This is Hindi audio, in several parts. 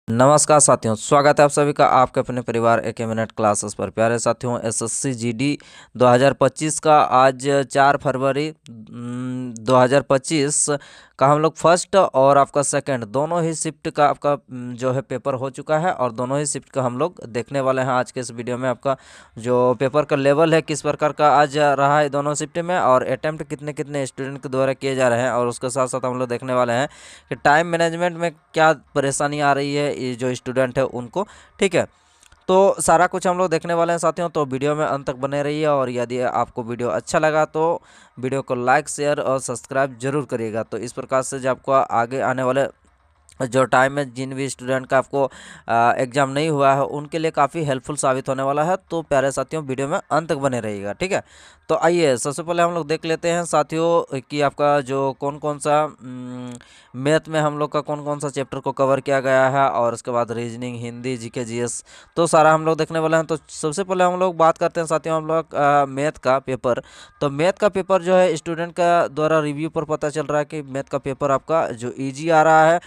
नमस्कार साथियों, स्वागत है आप सभी का आपके अपने परिवार एक मिनट क्लासेस पर। प्यारे साथियों, एसएससी जीडी 2025 का आज 4 फरवरी 2025 का हम लोग फर्स्ट और आपका सेकंड दोनों ही शिफ्ट का आपका जो है पेपर हो चुका है और दोनों ही शिफ्ट का हम लोग देखने वाले हैं आज के इस वीडियो में। आपका जो पेपर का लेवल है किस प्रकार का आज रहा है दोनों शिफ्ट में, और अटैम्प्ट कितने कितने स्टूडेंट के द्वारा किए जा रहे हैं, और उसके साथ साथ हम लोग देखने वाले हैं कि टाइम मैनेजमेंट में क्या परेशानी आ रही है ये जो स्टूडेंट है उनको। ठीक है, तो सारा कुछ हम लोग देखने वाले हैं साथियों, तो वीडियो में अंत तक बने रहिए। और यदि आपको वीडियो अच्छा लगा तो वीडियो को लाइक शेयर और सब्सक्राइब जरूर करिएगा। तो इस प्रकार से जो आपको आगे आने वाले जो टाइम में जिन भी स्टूडेंट का आपको एग्ज़ाम नहीं हुआ है उनके लिए काफ़ी हेल्पफुल साबित होने वाला है। तो प्यारे साथियों, वीडियो में अंत तक बने रहिएगा। ठीक है, तो आइए सबसे पहले हम लोग देख लेते हैं साथियों कि आपका जो कौन कौन सा मैथ में हम लोग का कौन कौन सा चैप्टर को कवर किया गया है, और उसके बाद रीजनिंग, हिंदी, जीके, जीएस, तो सारा हम लोग देखने वाले हैं। तो सबसे पहले हम लोग बात करते हैं साथियों हम लोग मैथ का पेपर। तो मैथ का पेपर जो है स्टूडेंट का द्वारा रिव्यू पर पता चल रहा है कि मैथ का पेपर आपका जो ईजी आ रहा है।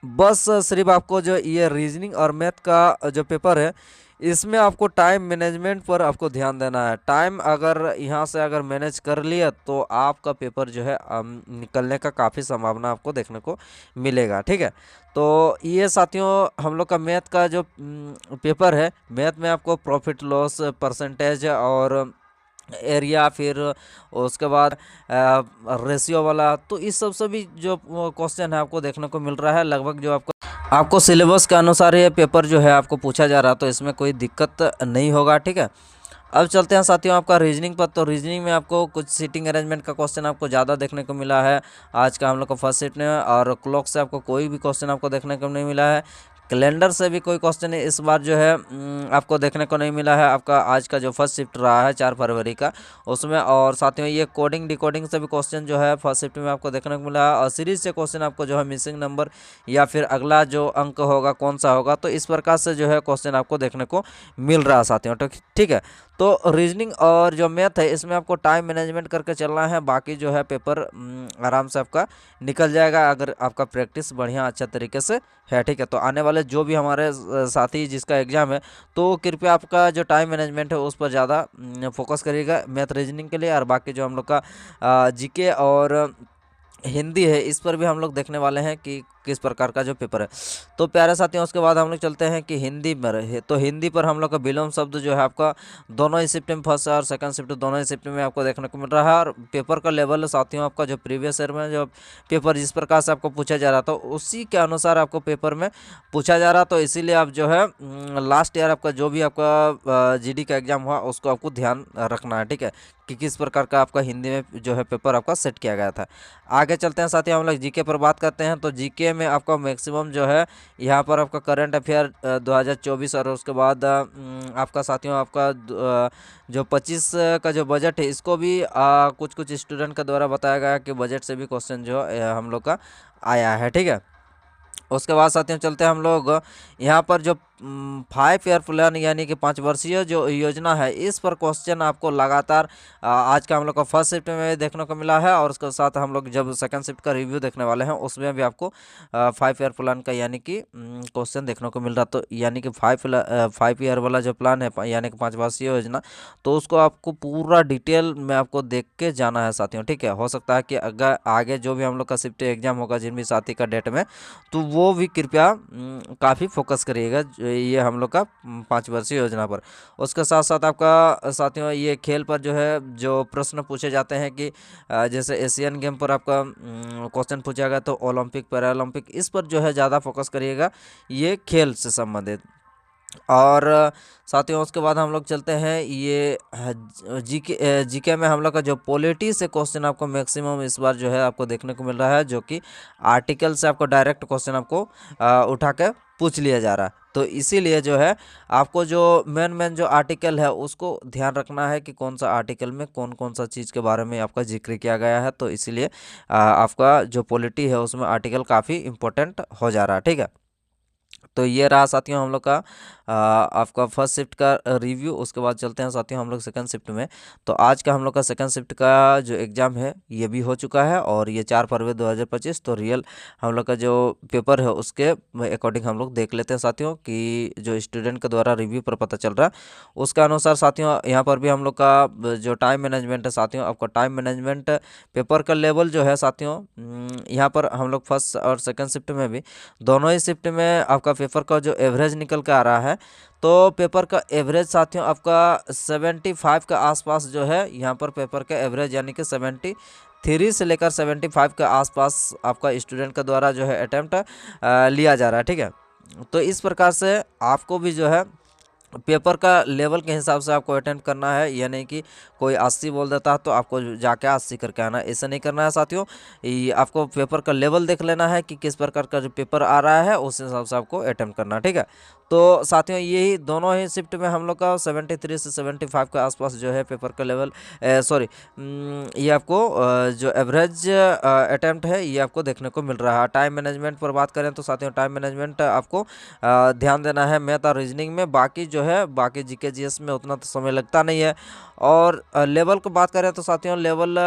बस सिर्फ आपको जो ये रीजनिंग और मैथ का जो पेपर है इसमें आपको टाइम मैनेजमेंट पर आपको ध्यान देना है। टाइम अगर यहाँ से अगर मैनेज कर लिया तो आपका पेपर जो है निकलने का काफ़ी संभावना आपको देखने को मिलेगा। ठीक है, तो ये साथियों हम लोग का मैथ का जो पेपर है, मैथ में आपको प्रॉफिट लॉस परसेंटेज और एरिया, फिर उसके बाद रेशियो वाला, तो इस सब से भी जो क्वेश्चन है आपको देखने को मिल रहा है। लगभग जो आपको सिलेबस के अनुसार ये पेपर जो है आपको पूछा जा रहा है, तो इसमें कोई दिक्कत नहीं होगा। ठीक है, अब चलते हैं साथियों आपका रीजनिंग पर। तो रीजनिंग में आपको कुछ सीटिंग अरेंजमेंट का क्वेश्चन आपको ज़्यादा देखने को मिला है आज का हम लोग का फर्स्ट शिफ्ट में, और क्लॉक से आपको कोई भी क्वेश्चन आपको देखने को नहीं मिला है। कैलेंडर से भी कोई क्वेश्चन इस बार जो है आपको देखने को नहीं मिला है आपका आज का जो फर्स्ट शिफ्ट रहा है 4 फरवरी का उसमें। और साथियों ये कोडिंग डिकोडिंग से भी क्वेश्चन जो है फर्स्ट शिफ्ट में आपको देखने को मिला है, और सीरीज से क्वेश्चन आपको जो है मिसिंग नंबर या फिर अगला जो अंक होगा कौन सा होगा, तो इस प्रकार से जो है क्वेश्चन आपको देखने को मिल रहा है साथियों। तो ठीक है, तो रीजनिंग और जो मैथ है इसमें आपको टाइम मैनेजमेंट करके चलना है, बाकी जो है पेपर आराम से आपका निकल जाएगा अगर आपका प्रैक्टिस बढ़िया अच्छा तरीके से है। ठीक है, तो आने वाले जो भी हमारे साथी जिसका एग्ज़ाम है तो कृपया आपका जो टाइम मैनेजमेंट है उस पर ज़्यादा फोकस करिएगा मैथ रीजनिंग के लिए, और बाकी जो हम लोग का जीके और हिंदी है इस पर भी हम लोग देखने वाले हैं कि किस प्रकार का जो पेपर है। तो प्यारे साथियों उसके बाद हम लोग चलते हैं कि हिंदी पर है। तो हिंदी पर हम लोग का विलोम शब्द जो है आपका दोनों ही शिफ्ट में, फर्स्ट और सेकंड शिफ्ट दोनों ही शिफ्ट में आपको देखने को मिल रहा है। और पेपर का लेवल साथियों आपका जो प्रीवियस ईयर में जो पेपर जिस प्रकार से आपको पूछा जा रहा था उसी के अनुसार आपको पेपर में पूछा जा रहा, तो इसीलिए आप जो है लास्ट ईयर आपका जो भी आपका जीडी का एग्ज़ाम हुआ उसको आपको ध्यान रखना है। ठीक है, कि किस प्रकार का आपका हिंदी में जो है पेपर आपका सेट किया गया था। आगे चलते हैं साथियों हम लोग जीके पर बात करते हैं। तो जीके में आपका मैक्सिमम जो है यहाँ पर आपका करंट अफेयर 2024, और उसके बाद आपका साथियों आपका जो 25 का जो बजट है इसको भी कुछ कुछ स्टूडेंट के द्वारा बताया गया कि बजट से भी क्वेश्चन जो हम लोग का आया है। ठीक है, उसके बाद साथियों चलते हैं हम लोग यहाँ पर जो 5 ईयर प्लान यानी कि 5 वर्षीय जो योजना है इस पर क्वेश्चन आपको लगातार आज का हम लोग का फर्स्ट शिफ्ट में देखने को मिला है, और उसके साथ हम लोग जब सेकंड शिफ्ट का रिव्यू देखने वाले हैं उसमें भी आपको 5 ईयर प्लान का यानी कि क्वेश्चन देखने को मिल रहा। तो यानी कि 5 ईयर वाला जो प्लान है यानी कि 5 वर्षीय योजना, तो उसको आपको पूरा डिटेल में आपको देख के जाना है साथियों। ठीक है, हो सकता है कि अगर आगे जो भी हम लोग का शिफ्ट एग्जाम होगा जिन भी साथी का डेट में, तो वो भी कृपया काफ़ी फोकस करिएगा ये हम लोग का 5 वर्षीय योजना पर। उसके साथ साथ आपका साथियों ये खेल पर जो है जो प्रश्न पूछे जाते हैं कि जैसे एशियन गेम पर आपका क्वेश्चन पूछा गया, तो ओलंपिक, पैरालंपिक इस पर जो है ज़्यादा फोकस करिएगा ये खेल से संबंधित। और साथियों उसके बाद हम लोग चलते हैं ये जीके में हम लोग का जो पॉलिटी से क्वेश्चन आपको मैक्सिमम इस बार जो है आपको देखने को मिल रहा है, जो कि आर्टिकल से आपको डायरेक्ट क्वेश्चन आपको उठा के पूछ लिया जा रहा है। तो इसीलिए जो है आपको जो मेन जो आर्टिकल है उसको ध्यान रखना है कि कौन सा आर्टिकल में कौन कौन सा चीज़ के बारे में आपका जिक्र किया गया है। तो इसीलिए आपका जो पॉलिटी है उसमें आर्टिकल काफ़ी इंपॉर्टेंट हो जा रहा है। ठीक है, तो ये रहा साथियों हम लोग का आपका फर्स्ट शिफ्ट का रिव्यू। उसके बाद चलते हैं साथियों हम लोग सेकंड शिफ्ट में। तो आज का हम लोग का सेकंड शिफ्ट का जो एग्ज़ाम है ये भी हो चुका है और ये 4 फरवरी 2025। तो रियल हम लोग का जो पेपर है उसके अकॉर्डिंग हम लोग देख लेते हैं साथियों कि जो स्टूडेंट के द्वारा रिव्यू पर पता चल रहा है उसका अनुसार साथियों यहाँ पर भी हम लोग का जो टाइम मैनेजमेंट है साथियों, आपका टाइम मैनेजमेंट पेपर का लेवल जो है साथियों, यहाँ पर हम लोग फर्स्ट और सेकंड शिफ्ट में भी दोनों ही शिफ्ट में आपका पेपर का जो एवरेज निकल के आ रहा है तो पेपर का एवरेज साथियों आपका 75 के आसपास जो है यहाँ पर पेपर का एवरेज यानी कि 73 से लेकर 75 के आसपास आपका स्टूडेंट के द्वारा जो है अटैम्प्ट लिया जा रहा है। ठीक है, तो इस प्रकार से आपको भी जो है पेपर का लेवल के हिसाब से आपको अटेम्प्ट करना है। यह नहीं कि कोई 80 बोल देता है तो आपको जाके 80 करके आना, ऐसा नहीं करना है साथियों। ये आपको पेपर का लेवल देख लेना है कि किस प्रकार का जो पेपर आ रहा है उस हिसाब से आपको अटेम्प्ट करना है। ठीक है, तो साथियों यही दोनों ही शिफ्ट में हम लोग का 73 से 75 के आसपास जो है पेपर का लेवल सॉरी ये आपको जो एवरेज अटैम्प्ट है ये आपको देखने को मिल रहा है। टाइम मैनेजमेंट पर बात करें तो साथियों टाइम मैनेजमेंट आपको ध्यान देना है मैथ और रीजनिंग में। बाकी जो है बाकी जीके जीएस में उतना तो समय लगता नहीं है। और लेवल की बात करें तो साथियों लेवल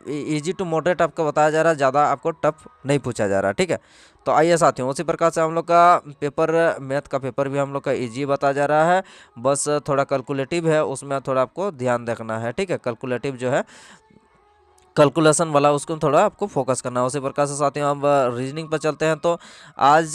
इजी टू मॉडरेट आपको बताया जा रहा है, ज़्यादा आपको टफ नहीं पूछा जा रहा। ठीक है, तो आइए साथियों उसी प्रकार से हम लोग का पेपर मैथ का पेपर भी हम लोग का इजी बताया जा रहा है, बस थोड़ा कैलकुलेटिव है उसमें थोड़ा आपको ध्यान रखना है। ठीक है, कैलकुलेटिव जो है कैलकुलेशन वाला उसको थोड़ा आपको फोकस करना है। उसी प्रकार से साथियों हम रीजनिंग पर चलते हैं। तो आज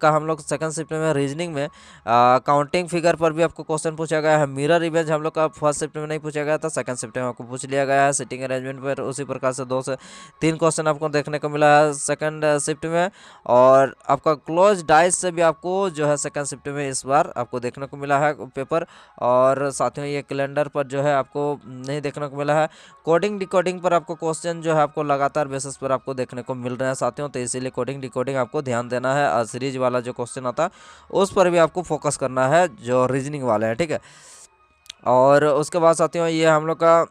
का हम लोग सेकंड शिफ्ट में रीजनिंग में काउंटिंग फिगर पर भी आपको क्वेश्चन पूछा गया है। मिरर इमेज हम लोग का फर्स्ट शिफ्ट में नहीं पूछा गया था, सेकंड शिफ्ट में आपको पूछ लिया गया है। सिटिंग अरेंजमेंट पर उसी प्रकार से 2 से 3 क्वेश्चन आपको देखने को मिला है सेकंड शिफ्ट में। और आपका क्लोज डाइस से भी आपको जो है सेकंड शिफ्ट में इस बार आपको देखने को मिला है पेपर। और साथियों ये कैलेंडर पर जो है आपको नहीं देखने को मिला है। कोडिंग डिकोडिंग पर आपको क्वेश्चन जो है आपको लगातार बेसिस पर आपको देखने को मिल रहे हैं साथियों, तो इसीलिए कोडिंग डिकोडिंग आपको ध्यान देना है। सीरीज वाला जो क्वेश्चन आता है उस पर भी आपको फोकस करना है जो रीजनिंग वाले हैं। ठीक है, और उसके बाद साथियों ये हम लोग का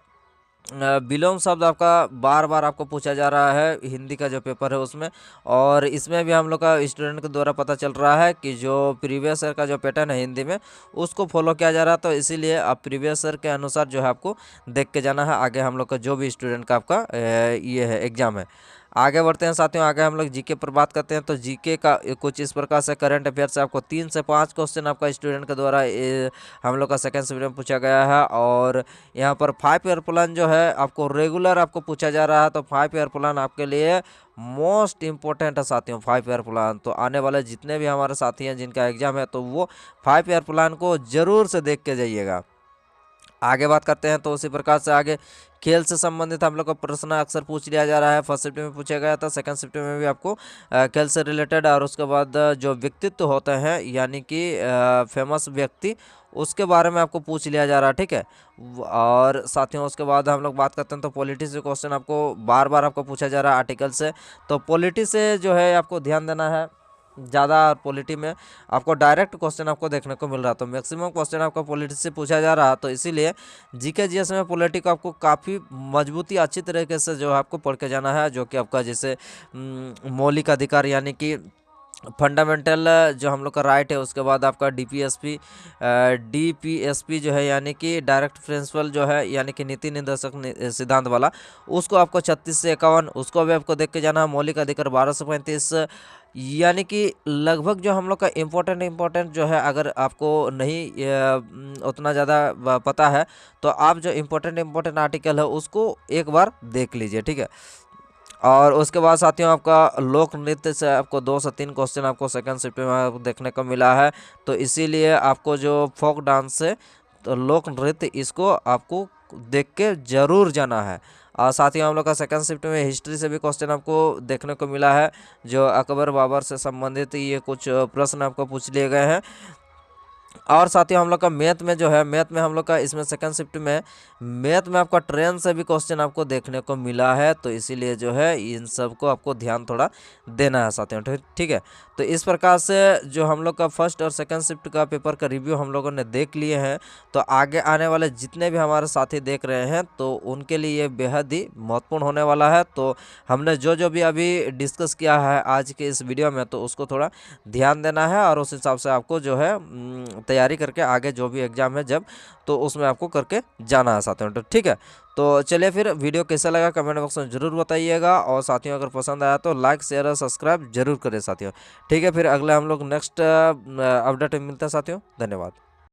विलोम शब्द आपका बार बार आपको पूछा जा रहा है हिंदी का जो पेपर है उसमें। और इसमें भी हम लोग का स्टूडेंट के द्वारा पता चल रहा है कि जो प्रीवियस ईयर का जो पैटर्न है हिंदी में उसको फॉलो किया जा रहा है। तो इसीलिए आप प्रीवियस ईयर के अनुसार जो है आपको देख के जाना है आगे हम लोग का जो भी स्टूडेंट का आपका ये है एग्ज़ाम है। आगे बढ़ते हैं साथियों, आगे हम लोग जीके पर बात करते हैं। तो जीके का कुछ इस प्रकार से करंट अफेयर से आपको 3 से 5 क्वेश्चन आपका स्टूडेंट के द्वारा हम लोग का सेकंड शिफ्ट में पूछा गया है। और यहाँ पर 5 ईयर प्लान जो है आपको रेगुलर आपको पूछा जा रहा है। तो 5 ईयर प्लान आपके लिए मोस्ट इंपॉर्टेंट है साथियों। 5 ईयर प्लान तो आने वाले जितने भी हमारे साथी हैं जिनका एग्जाम है तो वो 5 ईयर प्लान को ज़रूर से देख के जाइएगा। आगे बात करते हैं तो उसी प्रकार से आगे खेल से संबंधित हम लोग का प्रश्न अक्सर पूछ लिया जा रहा है। फर्स्ट शिफ्ट में पूछा गया था, सेकंड शिफ्ट में भी आपको खेल से रिलेटेड और उसके बाद जो व्यक्तित्व होते हैं यानी कि फेमस व्यक्ति उसके बारे में आपको पूछ लिया जा रहा है। ठीक है, और साथियों उसके बाद हम लोग बात करते हैं तो पॉलिटी से क्वेश्चन आपको बार बार आपको पूछा जा रहा है आर्टिकल से। तो पॉलिटी से जो है आपको ध्यान देना है ज़्यादा। पॉलिटी में आपको डायरेक्ट क्वेश्चन आपको देखने को मिल रहा है, तो मैक्सिमम क्वेश्चन आपका पॉलिटी से पूछा जा रहा है। तो इसीलिए जीके जीएस में पॉलिटी को आपको काफ़ी मजबूती अच्छी तरीके से जो है आपको पढ़ के जाना है, जो कि आपका जैसे मौलिक अधिकार यानी कि फंडामेंटल जो हम लोग का राइट है। उसके बाद आपका डीपीएसपी जो है यानी कि डायरेक्ट प्रिंसिपल जो है यानी कि नीति निर्देशक सिद्धांत वाला उसको आपको 36 से 51 उसको भी आपको देख के जाना है। मौलिक अधिकार 12 से 35 यानी कि लगभग जो हम लोग का इम्पोर्टेंट जो है अगर आपको नहीं उतना ज़्यादा पता है तो आप जो इम्पोर्टेंट आर्टिकल है उसको एक बार देख लीजिए। ठीक है, और उसके बाद साथियों आपका लोक नृत्य से आपको 2 से 3 क्वेश्चन आपको सेकंड शिफ्ट में देखने को मिला है। तो इसीलिए आपको जो फोक डांस से तो लोक नृत्य इसको आपको देख के ज़रूर जाना है। और साथियों हम लोग का सेकंड शिफ्ट में हिस्ट्री से भी क्वेश्चन आपको देखने को मिला है, जो अकबर बाबर से संबंधित ये कुछ प्रश्न आपको पूछ लिए गए हैं। और साथियों हम लोग का मैथ में जो है, मैथ में हम लोग का इसमें सेकंड शिफ्ट में मैथ में आपका ट्रेन से भी क्वेश्चन आपको देखने को मिला है, तो इसीलिए जो है इन सब को आपको ध्यान थोड़ा देना है साथियों। ठीक है, तो इस प्रकार से जो हम लोग का फर्स्ट और सेकंड शिफ्ट का पेपर का रिव्यू हम लोगों ने देख लिए हैं। तो आगे आने वाले जितने भी हमारे साथी देख रहे हैं तो उनके लिए ये बेहद ही महत्वपूर्ण होने वाला है। तो हमने जो जो भी अभी डिस्कस किया है आज के इस वीडियो में, तो उसको थोड़ा ध्यान देना है और उस हिसाब से आपको जो है तैयारी करके आगे जो भी एग्ज़ाम है जब, तो उसमें आपको करके जाना है साथियों। तो ठीक है, तो चलिए फिर वीडियो कैसा लगा कमेंट बॉक्स में ज़रूर बताइएगा, और साथियों अगर पसंद आया तो लाइक शेयर और सब्सक्राइब जरूर करें साथियों। ठीक है, फिर अगले हम लोग नेक्स्ट अपडेट में मिलते हैं साथियों। धन्यवाद।